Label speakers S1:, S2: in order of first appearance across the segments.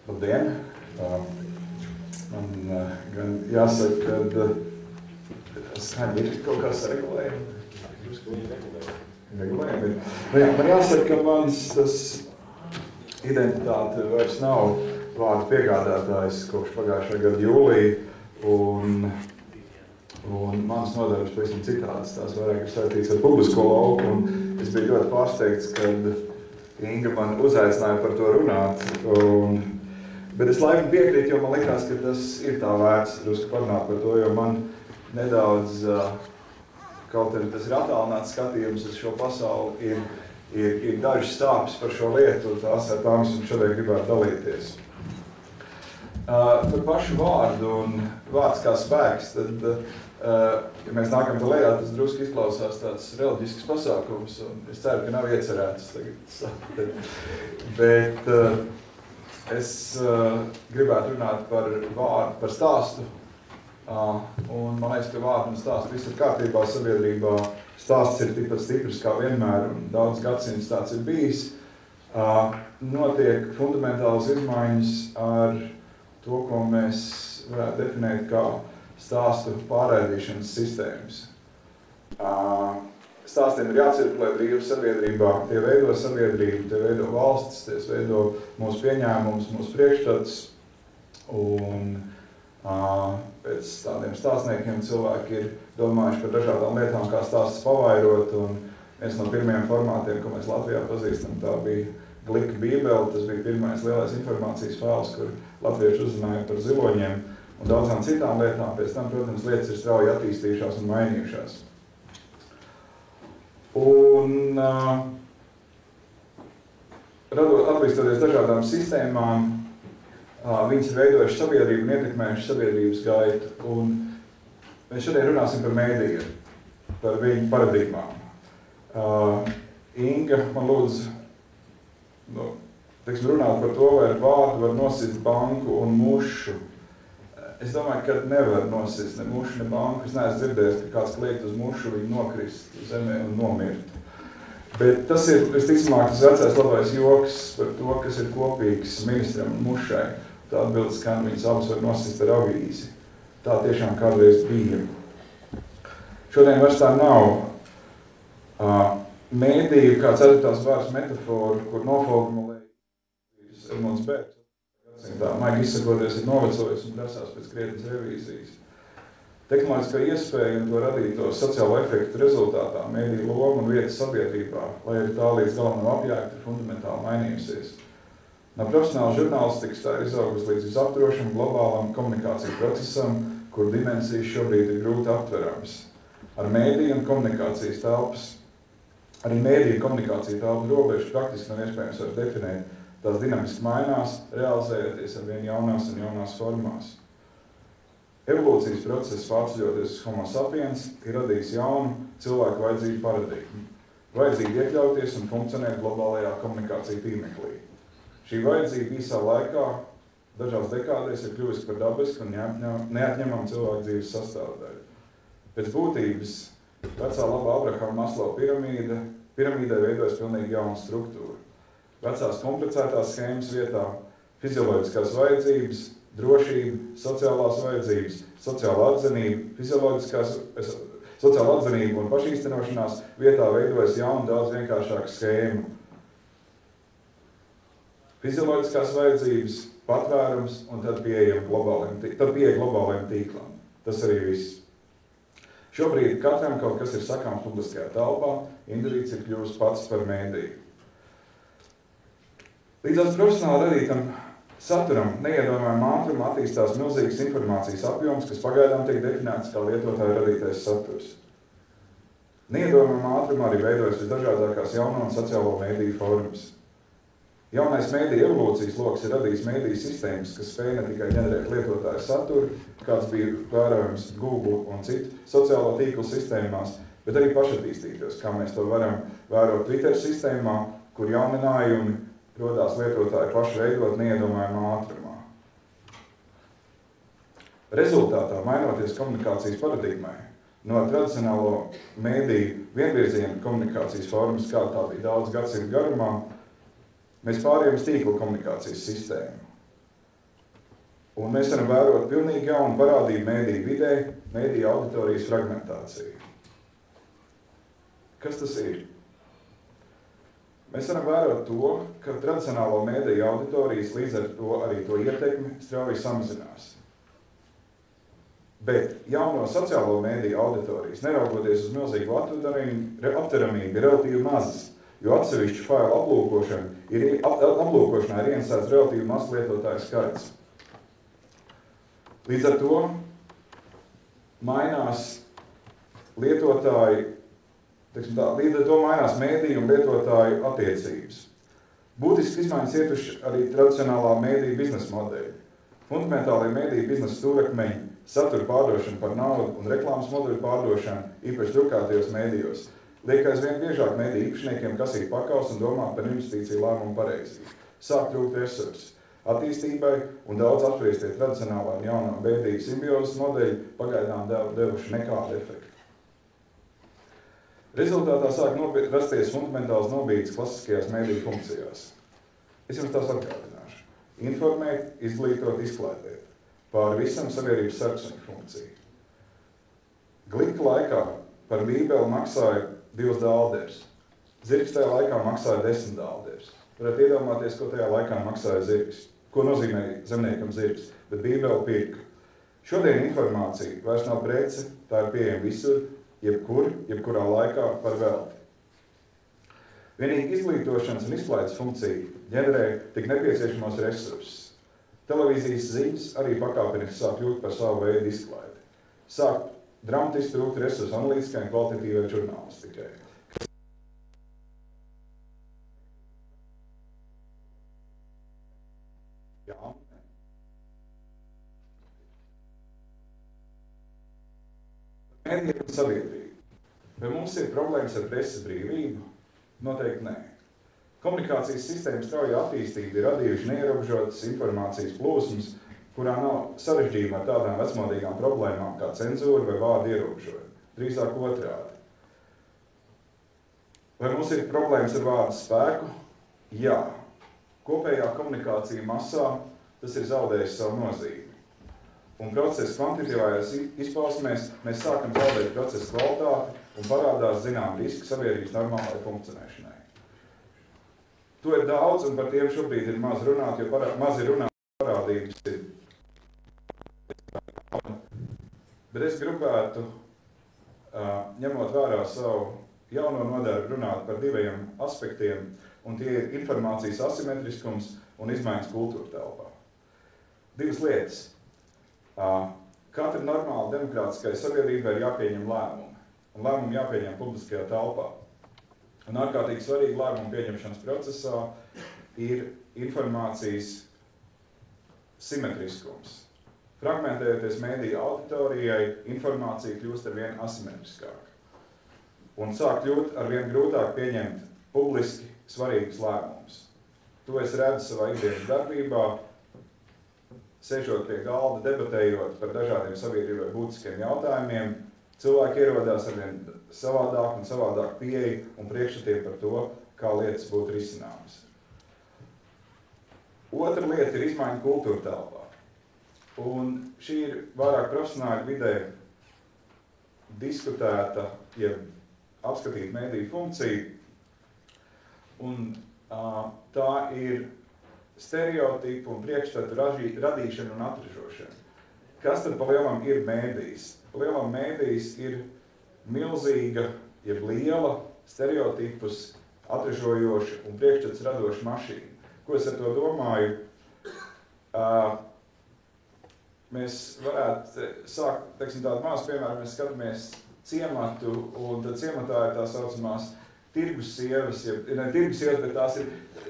S1: Labdien! Man gan jāsaka, ka skaņa ir kaut kā saregulējama. Regulējumi. Man jāsaka, ka mans tas identitāte vairs nav vārdu piegādātājs kopš pagājušā gada jūlija, un manas nodarbes pavisam citādas, tās vairāk ir saistīts ar publisko lauku, un es biju ļoti pārsteigts, kad Inga man uzaicināja par to runāt, bet es laikam piekrītu, jo man likās, ka tas ir tā vērts drusku parunāt par to, jo man nedaudz, kaut arī tas ir attālināts skatījums uz šo pasauli, ir dažas stāpes par šo lietu, un tās ar tām es šodien gribētu dalīties. Par pašu vārdu un vārds kā spēks, tad, ja mēs nākam te lejā, tas drusku izklausās tāds reliģisks pasākums, un es ceru, ka nav iecerēts tagad. Bet es gribētu runāt par vārdu, par stāstu, un man liekas, ka vārdu un stāstu viss ir kārtībā sabiedrībā. Stāsts ir tikpat stiprs kā vienmēr, un daudz gadsimts tāds ir bijis. Notiek fundamentālas izmaiņas ar to, ko mēs varētu definēt kā stāstu pārraidīšanas sistēmas. Stāstiem ir jācirkulē brīvi sabiedrībā, tie veido sabiedrību, tie veido valstis, tie veido mūsu pieņēmumus, mūsu priekšstats, un pēc tādiem stāstniekiem cilvēki ir domājuši par dažādām lietām, kā stāstus pavairot, un viens no pirmajiem formātiem, ko mēs Latvijā pazīstam, tā bija Glika Bībele, tas bija pirmais lielais informācijas fails, kur latvieši uzzināja par ziloņiem un daudzām citām lietām. Pēc tam, protams, lietas ir strauji attīstījušās un mainījušās. Un attīstoties dažādām sistēmām, viņas ir veidojuši sabiedrību un ietekmējuši sabiedrības gaitu. Un mēs šodien runāsim par mēdījiem, par viņu paradigmām. Inga man lūdzu runāt par to, vai ar vārdu var nosist banku un mušu. Es domāju, ka nevar nosist ne mušu, ne banku. Es neesmu dzirdējis, ka kāds kliegt uz mušu, viņi nokrist zemē un nomirt. Bet tas ir, visticamāk, tas vecais labais joks par to, kas ir kopīgs ministram un mušai. Tā atbildes, ka viņas abas var nosist ar avīzi. Tā tiešām kādreiz bija. Šodien vairs tā nav. Mēdīju kā ceturtās vārds metaforu, kur noformulējas Edmunds Bērts. Maigi izsakoties ir novecojis un prasās pēc krietnes revīzijas. Tehnoloģiskā iespēja un to radīto sociālo efektu rezultātā mēdīju loma un vieta sabiedrībā, lai arī tā līdz galam nav apjēgta, fundamentāli mainījusies. No profesionāla žurnālistikas tā ir izaugusi līdz visaptvarošam globālam komunikāciju procesam, kur dimensijas šobrīd ir grūti aptverams. Ar mēdīju un komunikācijas telpas Arī mēdīju komunikācija tādu robežu praktiski nav iespējams vairs definēt. Tās dinamiski mainās, realizējoties ar vien jaunās un jaunās formās. Evolūcijas process, pārceļoties uz Homo sapiens, ir radījis jaunu cilvēku vajadzību paradigmu. Vajadzību iekļauties un funkcionēt globālajā komunikācija tīmeklī. Šī vajadzība īsā laikā, dažās dekādēs, ir kļuvusi par dabisku un neatņemamu cilvēku dzīves sastāvdaļu. Pēc būtības vecā labā Abrahama Maslow piramīdē veidojas pilnīgi jauna struktūra. Vecās komplicētās schēmas vietā fizioloģiskās vajadzības, drošība, sociālās vajadzības, sociāla atzinība un pašīstenošanās vietā veidojas jauna daudz vienkāršāka schēma. Fizioloģiskās vajadzības, patvērums un tad pieeja globālajiem tīklam. Tas arī viss. Šobrīd katram kaut kas ir sakāms publiskajā telpā, individs ir kļuvis pats par mēdīju. Līdzās profesionāli radītam saturam neiedomājumā ātrumā attīstās milzīgas informācijas apjoms, kas pagaidām tiek definēts kā lietotāja radītais saturs. Neiedomājumā ātrumā arī veidojas visdažādākās jauno un sociālo mēdīju formas. Jaunais mēdīju evolūcijas loks ir radījis mēdīju sistēmas, kas spēj ne tikai ģenerēt lietotāju saturu, kāds bija vērojams Google un citu sociālo tīklu sistēmās, bet arī pašattīstītos, kā mēs to varam vērot Twitter sistēmā, kur jauninājumi rodās lietotāju pašu veidot neiedomājumā ātrumā. Rezultātā, mainoties komunikācijas paradigmai, no tradicionālo mēdīju vienvirziena komunikācijas formas, kā tā bija daudz gadsimtu garumā, mēs pārējām uz tīkla komunikācijas sistēmu. Un mēs varam vērot pilnīgi jaunu parādību mēdīju vidē, mēdīju auditorijas fragmentāciju. Kas tas ir? Mēs varam vērot to, ka tradicionālo mēdīju auditorijas līdz ar to arī to ietekmi strauji samazinās. Bet jauno sociālo mēdīju auditorijas, neraugoties uz milzīgu aptveramību, ir relatīvi mazas, jo atsevišķu failu aplūkošanā ir iensēts relatīvi mazs lietotāju skaits. Līdz ar to mainās lietotāji, līdz ar to mainās mēdīju un lietotāju attiecības. Būtiski izmaiņas ietuši arī tradicionālā mēdīju biznesa modeļi. Fundamentālie mēdīju biznesa stūrakmeņi, satura pārdošana par naudu un reklāmas modeļu pārdošana, īpaši drukātajos mēdījos, liek aizvien biežāk mēdīju īpašniekiem kasīt pakaus un domāt par investīciju lēmumu pareizību. Sāk trūkt resursi attīstībai un daudz apspriestie tradicionālā un jaunā mēdīju simbiozes modeļi pagaidām devuši nekādu efektu. Rezultātā sāk rasties fundamentāls nobīdes klasiskajās mēdīju funkcijās. Es jums tās atgādināšu. Informēt, izglītot, izklātēt. Pāri visam sabiedrības sarksuņu funkciju. Glika laikā par bībeli maksāja 2 dālderus. Zirgs tajā laikā maksāja 10 dālderus. Varat iedomāties, ko tajā laikā maksāja zirgs. Ko nozīmē zemniekam zirgs, bet bībeli pirka. Šodien informācija vairs nav prece, tā ir pieejama visur, jebkurā laikā par velti. Vienīgi izglītošanas un izklaides funkcija ģenerē tik nepieciešamos resursus. Televīzijas ziņas arī pakāpeniski sāk kļūt par savu veidu izklaidi. Sāk dramatiski trūkt resursu analītiskai un kvalitatīvai žurnālistikai. Mēdīja un sabiedrība. Vai mums ir problēmas ar preses brīvību? Noteikti nē. Komunikācijas sistēmas strauja attīstība ir radījuši neierobežotas informācijas plūsmas, kurā nav sarežģījuma ar tādām vecmodīgām problēmām kā cenzūra vai vārdu ierobežojumi. Drīzāk otrādi. Vai mums ir problēmas ar vārdu spēku? Jā. Kopējā komunikācija masā tas ir zaudējis savu nozīmi. Un procesa kvantitīvajās izpausmēs mēs sākam zaudēt procesa kvalitāti un parādās zinām riski sabiedrības normālai funkcionēšanai. To ir daudz, un par tiem šobrīd ir maz runāt, jo maz ir runāt parādības ir. Bet es gribētu, ņemot vērā savu jauno nodarbi, runāt par 2 aspektiem, un tie ir informācijas asimetriskums un izmaiņas kultūra telpā. 2 lietas. Katra normāla demokrātiskai sabiedrībai ir jāpieņem lēmumi, un lēmumi jāpieņem publiskajā telpā. Un ārkārtīgi svarīgi lēmumu pieņemšanas procesā ir informācijas simetriskums. Fragmentējoties mēdīju auditorijai, informācija kļūst arvien asimetriskāka. Un sāk kļūt arvien grūtāk pieņemt publiski svarīgus lēmumus. To es redzu savā ikdienas darbībā, sēžot pie galda, debatējot par dažādiem sabiedrībai būtiskiem jautājumiem, cilvēki ierodās arvien savādāk un savādāk pieeja un priekšstatiem par to, kā lietas būtu risināmas. Otra lieta ir izmaiņa kultūra telpā. Un šī ir vairāk profesionāļu vidē diskutēta, ja apskatīt mēdīju funkciju, un tā ir stereotipu un priekšstatu radīšana un atražošana. Kas tad pa lielam ir mēdījis? Pa lielam mēdījis ir milzīga, jeb liela stereotipus atražojoša un priekšstats radoša mašīna. Ko es ar to domāju? Mēs varētu sākt, teiksim, tādu mazu piemēru, mēs skatāmies ciematu, un tad ciematā ir tā saucamās tirgus sievas, ne tirgus sievas, bet tās ir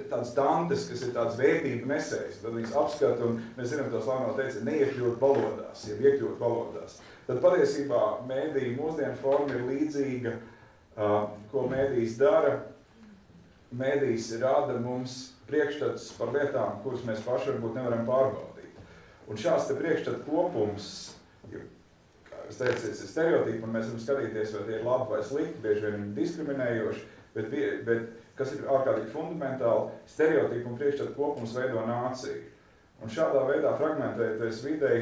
S1: tādas tantes, kas ir tādas vērtību nesējas. Tad viņas apskata, un mēs zinām to slaveno teici, neiekļūt valodās, ja iekļūt valodās. Tad patiesībā mēdīju mūsdienu forma ir līdzīga, ko mēdījis dara. Mēdījis rada mums priekšstats par lietām, kuras mēs paši varbūt nevaram pārbaudīt. Un šāds te priekšstats kopums, kā es teicu, ir stereotipi, un mēs varam skatīties, vai tie ir labi vai slikti, bieži vien viņi diskriminējoši, bet kas ir ārkārtīgi fundamentāli, stereotipu un priekšstatu kopums veido nāciju. Un šādā veidā fragmentēties videi,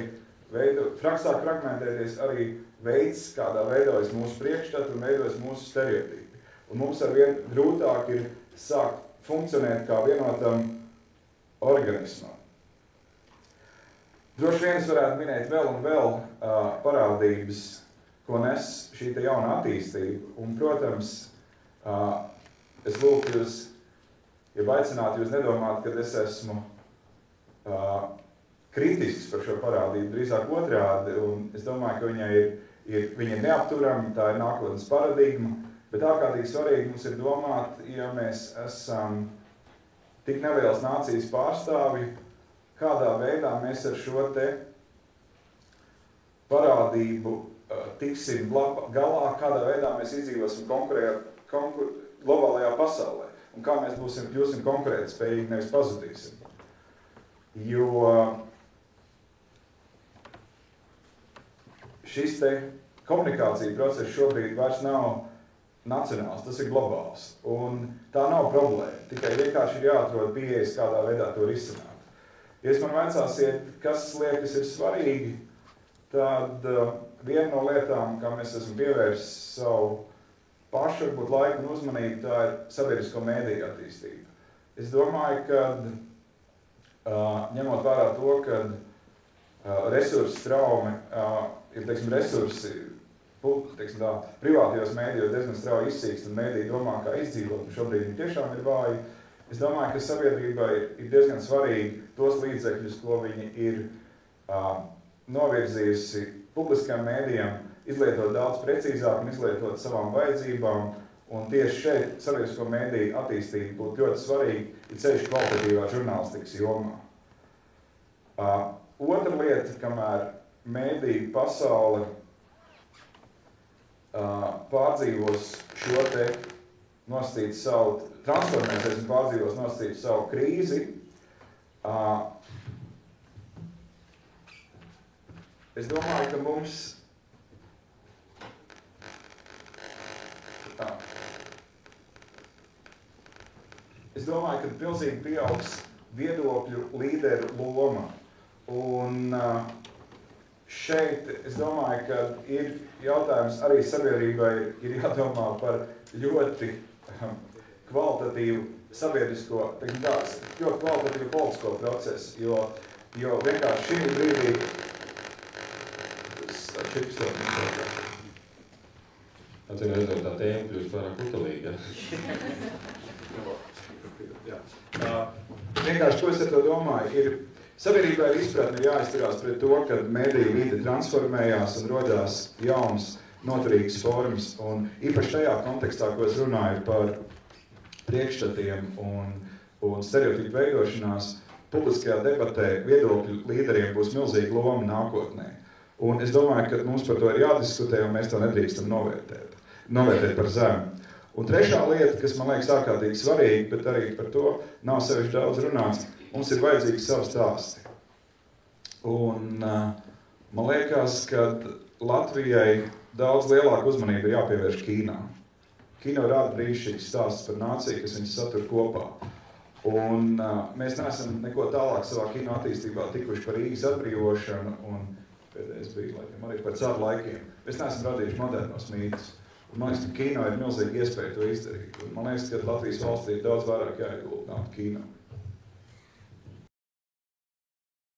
S1: sāk fragmentēties arī veids, kādā veidojas mūsu priekšstati un veidojas mūsu stereotipi. Un mums arvien grūtāk ir sākt funkcionēt kā vienotam organismam. Droši vien es varētu minēt vēl un vēl parādības, ko nes šī te jauna attīstība. Un, protams, es lūgtu jūs, ja aicinātu jūs nedomāt, ka es esmu kritisks par šo parādību, drīzāk otrādi, un es domāju, ka viņa ir neapturama, tā ir nākotnes paradigma, bet ārkārtīgi svarīgi mums ir domāt, ja mēs esam tik nelielas nācijas pārstāvji, kādā veidā mēs ar šo te parādību tiksim galā, kādā veidā mēs izdzīvosim globālajā pasaulē, un kā mēs kļūsim konkurētspējīgi, nevis pazudīsim. Jo šis te komunikācija process šobrīd vairs nav nacionāls, tas ir globāls, un tā nav problēma, tikai vienkārši ir jāatrod pieejas, kādā veidā to risināt. Ja es man vaicāsiet, kas liekas ir svarīgi, tad viena no lietām, kā mēs esam pievērsis savu pašu, varbūt laiku un uzmanību, tā ir sabiedrisko mēdīju attīstība. Es domāju, ka ņemot vērā to, ka resursu traume ir, resursi, privātajos mēdījos diezgan strauji izsīkst un mēdīji domā, kā izdzīvot, un šobrīd viņi tiešām ir vāji. Es domāju, ka sabiedrībai ir diezgan svarīgi tos līdzekļus, ko viņi ir novirzījusi publiskajiem mēdījiem, izlietot daudz precīzāk un izlietot savām vajadzībām. Un tieši šeit sabiedrisko mēdīju attīstība būtu ļoti svarīga, ir ceļš kvalitatīvā žurnālistikas jomā. Otra lieta, kamēr mēdīju pasaule pārdzīvos šo te nosacīt savu, transformēsies un pārdzīvos nosacīt savu krīzi, es domāju, ka mums pilnīgi pieaugs viedokļu līderu loma. Un šeit, es domāju, ka ir jautājums arī sabiedrībai ir jādomā par ļoti kvalitatīvu sabiedrisko, ļoti kvalitatīvu politisko procesu, jo vienkārši šī brīdī
S2: Atcīm redzot, tā tēma kļūst vairāk kutelīga.
S1: Vienkārši, ko es ar to domāju, ir sabiedrībai ir izpratne jāizturās pret to, ka mēdīju vide transformējās un rodās jauns, noturīgas formas. Un īpaši tajā kontekstā, ko es runāju par priekšstatiem un stereotipu veidošanās, publiskajā debatē viedokļu līderiem būs milzīga loma nākotnē. Un es domāju, ka mums par to ir jādiskutē, un mēs to nedrīkstam novērtēt par zemu. Un trešā lieta, kas man liekas ārkārtīgi svarīga, bet arī par to nav sevišķi daudz runāts, mums ir vajadzīgi savi stāsti. Un man liekas, ka Latvijai daudz lielāka uzmanība ir jāpievērš kīnā. Kino rāda brīnišķīgs stāsts par nāciju, kas viņus satur kopā. Un mēs neesam neko tālāk savā kino attīstībā tikuši par Rīgas atbrīvošanu un pēdējais bija laikam arī par caru laikiem. Mēs neesam radījuši modernos mītus. Un man liekas, ka kino ir milzīga iespēja to izdarīt. Un man liekas, ka Latvijas valstī ir daudz vairāk jāiegulda kino.